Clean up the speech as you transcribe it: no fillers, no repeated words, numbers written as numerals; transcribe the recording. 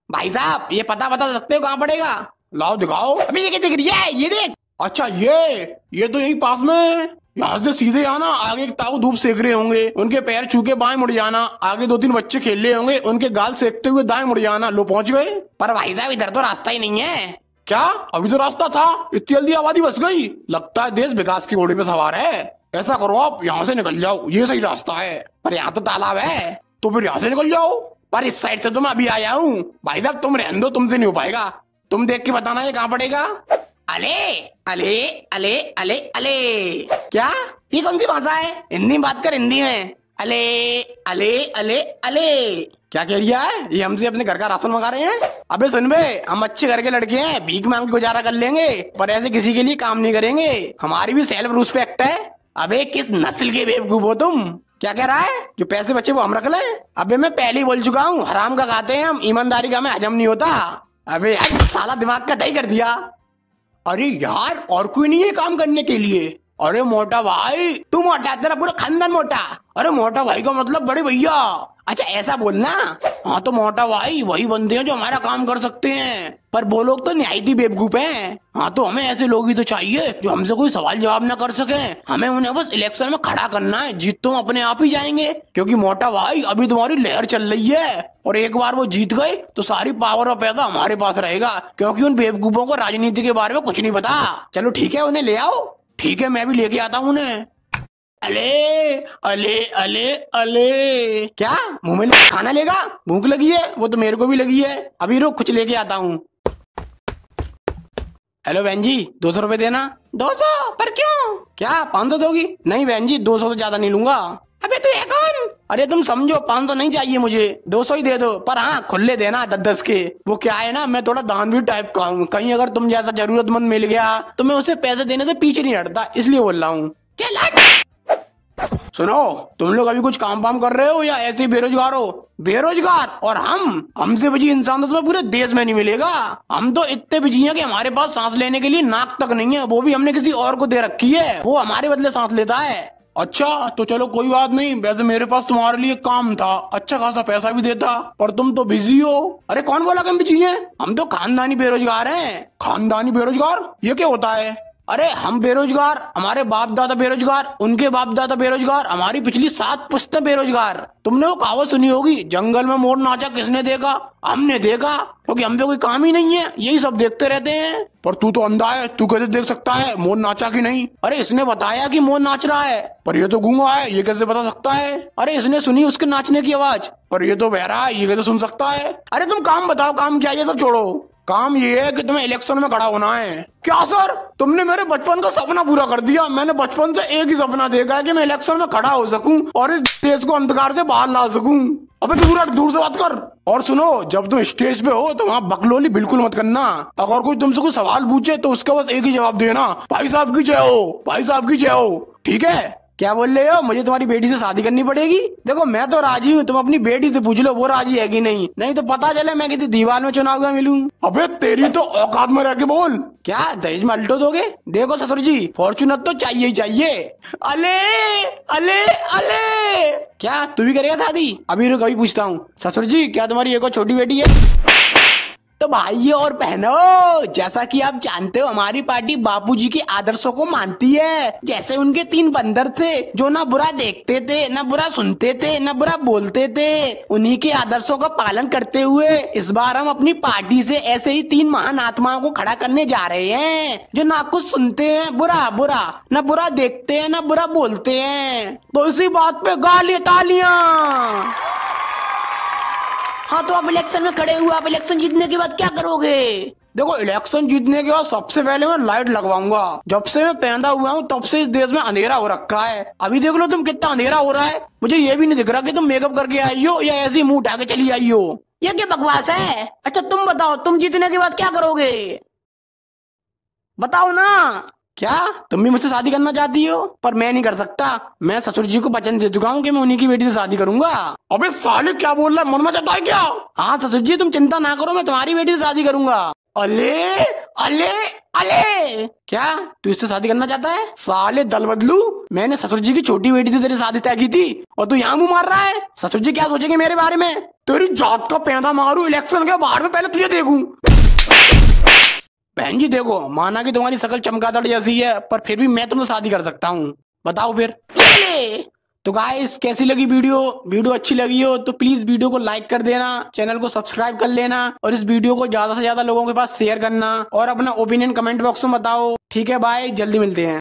भाई साहब ये पता बता सकते हो कहाँ पड़ेगा? लाओ दिखाओ। अभी ये क्या दिख रही है? ये देख। अच्छा ये तो यही पास में है। यहाँ से सीधे आना, आगे एक ताऊ धूप सेक रहे होंगे, उनके पैर छू के बाएं मुड़ जाना, आगे 2-3 बच्चे खेल रहे होंगे, उनके गाल सेकते हुए दाएं मुड़ जाना। लो पहुंच गए। पर भाई साहब इधर तो रास्ता ही नहीं है। क्या अभी तो रास्ता था? इतनी जल्दी आबादी बस गई? लगता है देश विकास के घोड़े पे सवार है। ऐसा करो आप यहाँ से निकल जाओ, ये सही रास्ता है। पर यहाँ तो तालाब है, तो फिर यहाँ से निकल जाओ। पर इस साइड से तो मैं अभी आया हूँ। भाई साहब तुम रहने दो, तुमसे नहीं हो पाएगा। तुम देख के बताना ये कहाँ पड़ेगा। अले अले अले अले अले। क्या ये कौन सी भाषा है? हिंदी में बात कर, हिंदी में। अले अले अले अले। क्या कह रही है? ये हमसे अपने घर का राशन मंगा रहे हैं? अबे सुन बे, हम अच्छे घर के लड़के हैं, भीख मांग के गुजारा कर लेंगे, पर ऐसे किसी के लिए काम नहीं करेंगे। हमारी भी सेल्फ रिस्पेक्ट है। अबे किस नस्ल के बेवकूफ हो तुम? क्या कह रहा है? जो पैसे बचे वो हम रख लें? अबे मैं पहले ही बोल चुका हूँ, हराम का खाते हैं हम, ईमानदारी का हमें हजम नहीं होता। अबे यार साला दिमाग का दही कर दिया। अरे यार और कोई नहीं है काम करने के लिए? अरे मोटा भाई तू मोटा, तेरा पूरा खानदान मोटा। अरे मोटा भाई का मतलब बड़े भैया। अच्छा ऐसा बोलना। हाँ तो मोटा भाई वही बंदे हैं जो हमारा काम कर सकते हैं, पर वो लोग तो निहायती बेवकूफ हैं। हाँ तो हमें ऐसे लोग ही तो चाहिए जो हमसे कोई सवाल जवाब ना कर सके। हमें उन्हें बस इलेक्शन में खड़ा करना है, जीत तो हम अपने आप ही जाएंगे। क्योंकि मोटा भाई अभी तुम्हारी लहर चल रही है, और एक बार वो जीत गए तो सारी पावर और पैसा हमारे पास रहेगा। क्योंकि उन बेवकूफों को राजनीति के बारे में कुछ नहीं पता। चलो ठीक है उन्हें ले आओ। ठीक है मैं भी लेके आता हूँ उन्हें। अले अले अले अले। क्या मुंह में खाना लेगा? भूख लगी है? वो तो मेरे को भी लगी है। अभी रुक कुछ लेके आता हूँ। हेलो बहन जी 200 रुपए देना। 200? पर क्यों? क्या 500 दोगी? नहीं बहन जी 200 से ज्यादा नहीं लूंगा। अबे तू है कौन? अरे तुम समझो 500 नहीं चाहिए मुझे, 200 ही दे दो। पर हाँ खुले देना 10-10 के। वो क्या है ना, मैं थोड़ा दानवीर टाइप का हूँ, कहीं अगर तुम जैसा जरूरतमंद मिल गया तो मैं उसे पैसे देने से पीछे नहीं हटता, इसलिए बोल रहा हूँ। चल सुनो, तुम लोग अभी कुछ काम वाम कर रहे हो या ऐसे ही बेरोजगार हो? बेरोजगार? और हमसे बिजी इंसान तो तुम्हें पूरे देश में नहीं मिलेगा। हम तो इतने बिजी हैं कि हमारे पास सांस लेने के लिए नाक तक नहीं है, वो भी हमने किसी और को दे रखी है, वो हमारे बदले सांस लेता है। अच्छा तो चलो कोई बात नहीं, वैसे मेरे पास तुम्हारे लिए काम था, अच्छा खासा पैसा भी देता, पर तुम तो बिजी हो। अरे कौन बोला कि हम बिजी हैं? हम तो खानदानी बेरोजगार हैं। खानदानी बेरोजगार? ये क्या होता है? अरे हम बेरोजगार, हमारे बाप दादा बेरोजगार, उनके बाप दादा बेरोजगार, हमारी पिछली 7 पुश्तें बेरोजगार। तुमने वो कहावत सुनी होगी, जंगल में मोर नाचा किसने देखा? हमने देखा, क्योंकि हम पे कोई काम ही नहीं है, यही सब देखते रहते हैं। पर तू तो अंधा है, तू कैसे देख सकता है मोर नाचा कि नहीं? अरे इसने बताया कि मोर नाच रहा है, पर ये तो गूंगा है, ये कैसे बता सकता है? अरे इसने सुनी उसके नाचने की आवाज, पर ये तो बहरा है, ये कैसे सुन सकता है? अरे तुम काम बताओ, काम क्या है? ये सब छोड़ो। काम ये है कि तुम्हें इलेक्शन में खड़ा होना है। क्या सर, तुमने मेरे बचपन का सपना पूरा कर दिया। मैंने बचपन से एक ही सपना देखा है कि मैं इलेक्शन में खड़ा हो सकूं और इस देश को अंधकार से बाहर ला सकूं। अबे तू पूरा दूर से बात कर। और सुनो, जब तुम स्टेज पे हो तो वहाँ बकलोली बिल्कुल मत करना। अगर कोई तुमसे कोई सवाल पूछे तो उसका बस एक ही जवाब देना, भाई साहब की जय हो, भाई साहब की जय हो। ठीक है? क्या बोल रहे हो? मुझे तुम्हारी बेटी से शादी करनी पड़ेगी? देखो मैं तो राजी हूँ, तुम अपनी बेटी से पूछ लो वो राजी है कि नहीं, नहीं तो पता चले मैं किसी दीवार में चुनाव में मिलूं। अबे तेरी तो औकात में रह के बोल। क्या दहेज में अल्टो दोगे? देखो ससुर जी, फॉर्चूनर तो चाहिए ही चाहिए। अले अले अले। क्या तू भी करेगा शादी? अभी रुक, अभी पूछता हूँ। ससुर जी क्या तुम्हारी एक और छोटी बेटी है? तो भाइयों और बहनों, जैसा कि आप जानते हो हमारी पार्टी बापूजी के आदर्शों को मानती है। जैसे उनके 3 बंदर थे जो ना बुरा देखते थे, ना बुरा सुनते थे, ना बुरा बोलते थे। उन्हीं के आदर्शों का पालन करते हुए इस बार हम अपनी पार्टी से ऐसे ही 3 महान आत्माओं को खड़ा करने जा रहे हैं, जो ना कुछ सुनते हैं बुरा बुरा, ना बुरा देखते हैं, ना बुरा बोलते हैं। तो इसी बात पे गालियां तालियां। हाँ तो आप इलेक्शन में खड़े हुए, आप इलेक्शन जीतने के बाद क्या करोगे? देखो इलेक्शन जीतने के बाद सबसे पहले मैं लाइट लगवाऊंगा। जब से मैं पैदा हुआ हूँ तब से इस देश में अंधेरा हो रखा है। अभी देख लो तुम कितना अंधेरा हो रहा है। मुझे ये भी नहीं दिख रहा कि तुम मेकअप करके आई हो या ऐसे ही मुंह उठा के चली आई हो। ये क्या बकवास है? अच्छा तुम बताओ, तुम जीतने के बाद क्या करोगे? बताओ ना। क्या तुम भी मुझसे शादी करना चाहती हो? पर मैं नहीं कर सकता, मैं ससुर जी को वचन दे चुका हूँ कि मैं उन्हीं की बेटी से शादी करूंगा। अबे साले क्या बोल रहा है, मरना चाहता है क्या? हाँ ससुर जी तुम चिंता ना करो, मैं तुम्हारी बेटी से शादी करूंगा। अले अले अले। क्या तू इससे शादी करना चाहता है? साले दल बदलू, मैंने ससुर जी की छोटी बेटी से तेरी शादी तय की थी और तू यहाँ मुंह मार रहा है। ससुर जी क्या सोचेंगे मेरे बारे में? तेरी जात का पैदा मारू इलेक्शन के बाहर में, पहले तुझे देखूं। बहन जी देखो, माना कि तुम्हारी शकल चमगादड़ जैसी है, पर फिर भी मैं तुमसे शादी कर सकता हूँ, बताओ फिर। तो गाइस कैसी लगी वीडियो अच्छी लगी हो तो प्लीज वीडियो को लाइक कर देना, चैनल को सब्सक्राइब कर लेना और इस वीडियो को ज्यादा से ज्यादा लोगों के पास शेयर करना और अपना ओपिनियन कमेंट बॉक्स में बताओ। ठीक है, बाय, जल्दी मिलते हैं।